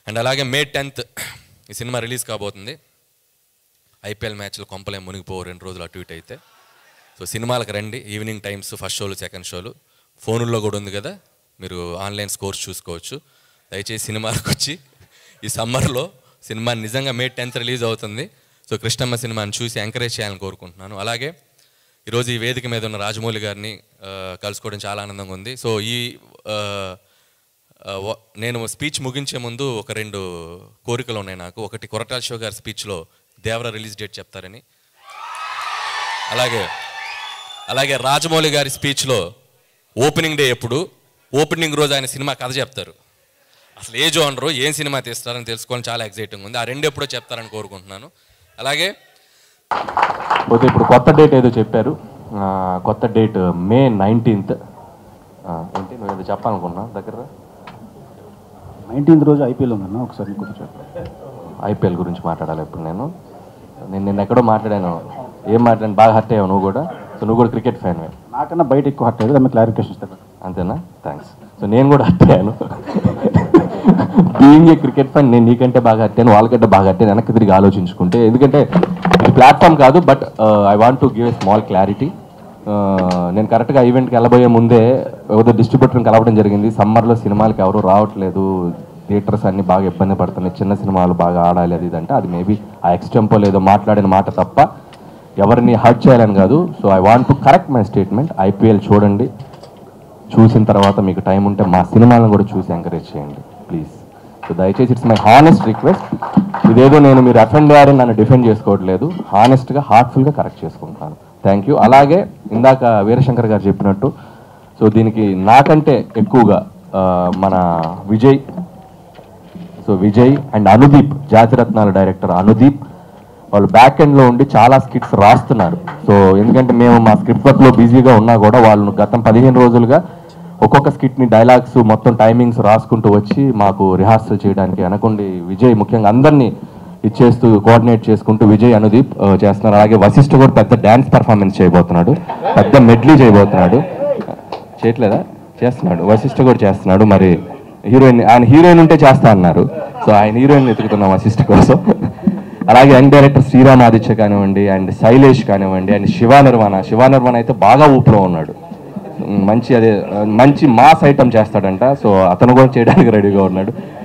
And అలాగే May 10th ఈ cinema release కాబోతుంది. ఐపీఎల్ మ్యాచ్లు కొంపలే మునిగిపోవు 2 రోజులు అటు ఇటు అయితే. సో సినిమాలకు రండి, ఈవినింగ్ టైమ్స్ ఫస్ట్ షోలు సెకండ్ షోలు ఫోనుల్లో కూడా ఉంది కదా, మీరు ఆన్లైన్ స్కోర్స్ చూసుకోవచ్చు. దయచేసి సినిమాలకు వచ్చి ఈ సమ్మర్లో సినిమా నిజంగా May 10th రిలీజ్ అవుతుంది. సో కృష్ణమ్మ సినిమాని చూసి ఎంకరేజ్ చేయాలని కోరుకుంటున్నాను. అలాగే ఈరోజు ఈ వేదిక మీద ఉన్న రాజమౌళి గారిని కలుసుకోవడం చాలా ఆనందంగా ఉంది. సో నేను స్పీచ్ ముగించే ముందు ఒక 2 కోరికలు ఉన్నాయి నాకు. ఒకటి, కొరటాల శివ గారి స్పీచ్లో దేవర రిలీజ్ డేట్ చెప్తారని, అలాగే రాజమౌళి గారి స్పీచ్లో ఓపెనింగ్ డే ఎప్పుడు, ఓపెనింగ్ రోజు ఆయన సినిమా కథ చెప్తారు. అసలు ఏ జోనరు, ఏం సినిమా తీస్తారని తెలుసుకోవాలని చాలా ఎక్సైటింగ్ ఉంది. ఆ 2 ఎప్పుడో చెప్తారని కోరుకుంటున్నాను. అలాగే పోతే ఇప్పుడు కొత్త డేట్ ఏదో చెప్పారు, కొత్త డేట్ May 19th. ఏంటి నువ్వు ఏదో చెప్పాలనుకున్నా? దగ్గర 19th రోజు ఐపీఎల్ ఉందన్న, ఒకసారి ఐపీఎల్ గురించి మాట్లాడాలి. ఇప్పుడు నేను నిన్న ఎక్కడో మాట్లాడాను, ఏం మాట్లాడాను, బాగా హర్ట్ అయ్యావు నువ్వు కూడా. సో నువ్వు కూడా క్రికెట్ ఫ్యాన్వే. నాకన్నా బయట ఎక్కువ హర్ట్ అయ్యేది, దాని క్లారిఫికేషన్ ఇస్తాను. అంతేనా? థ్యాంక్స్. సో నేను కూడా హర్ట్ అయ్యాను. బీయింగ్ ఏ క్రికెట్ ఫ్యాన్ నేను నీకంటే బాగా హర్ట్ అయ్యాను, వాళ్ళకంటే బాగా హర్ట్ అయ్యాను వెనక్కి తిరిగి ఆలోచించుకుంటే. ఎందుకంటే ఇది ప్లాట్ఫామ్ కాదు, but I want to give a small clarity. నేను కరెక్ట్గా ఈవెంట్కి వెళ్ళబోయే ముందే ఏదో డిస్ట్రిబ్యూటర్ని కలవడం జరిగింది. సమ్మర్లో సినిమాలకి ఎవరు రావట్లేదు, థియేటర్స్ అన్ని బాగా ఇబ్బంది పడుతున్నాయి, చిన్న సినిమాలు బాగా ఆడాలి అది ఇదంటే, అది మేబీ ఆ ఎక్స్టెంపో లేదో మాట్లాడిన మాట తప్ప ఎవరిని హర్ట్ చేయాలని కాదు. So I want to correct my statement. IPL చూడండి, చూసిన తర్వాత మీకు టైం ఉంటే మా సినిమాలను కూడా చూసి ఎంకరేజ్ చేయండి ప్లీజ్. సో దయచేసి ఇట్స్ మై హానెస్ట్ రిక్వెస్ట్. ఇదేదో నేను మీరు అఫెండ్ అయ్యారని నన్ను డిఫెండ్ చేసుకోవట్లేదు, హానెస్ట్గా హార్ట్ఫుల్గా కరెక్ట్ చేసుకుంటున్నాను. Thank you. అలాగే ఇందాక వీరశంకర్ గారు చెప్పినట్టు, సో దీనికి నాకంటే ఎక్కువగా మన విజయ్ అండ్ అనుదీప్, జాతిరత్నాల డైరెక్టర్ అనుదీప్, వాళ్ళు బ్యాక్ ఎండ్లో ఉండి చాలా స్కిట్స్ రాస్తున్నారు. సో ఎందుకంటే మేము మా స్క్రిప్ట్ వర్క్లో బిజీగా ఉన్నా కూడా వాళ్ళు గతం 15 రోజులుగా ఒక్కొక్క స్కిట్ని డైలాగ్స్ మొత్తం టైమింగ్స్ రాసుకుంటూ వచ్చి మాకు రిహార్సల్ చేయడానికి అనుకోండి. విజయ్ ముఖ్యంగా అందరినీ ఇచ్చేస్తూ కోఆర్డినేట్ చేసుకుంటూ విజయ్ అనుదీప్ చేస్తున్నారు. అలాగే వశిష్ఠ కూడా పెద్ద డ్యాన్స్ పర్ఫార్మెన్స్ చేయబోతున్నాడు, పెద్ద మెడ్లీ చేయబోతున్నాడు. చేయట్లేదా? చేస్తున్నాడు. వశిష్ఠ కూడా చేస్తున్నాడు. మరి ఆయన హీరోయిన్ ఉంటే చేస్తా అన్నారు, సో ఆయన హీరోయిన్ వెతుకుతున్నాం వశిష్ఠ కోసం. అలాగే యంగ్ డైరెక్టర్ శ్రీరామ్ ఆదిత్య కానివ్వండి, అండ్ శైలేష్ కానివ్వండి, అండ్ శివ నిర్వాణ అయితే బాగా ఊపిలో ఉన్నాడు. మంచి మాస్ ఐటమ్ చేస్తాడంట, సో అతను కూడా చేయడానికి రెడీగా ఉన్నాడు.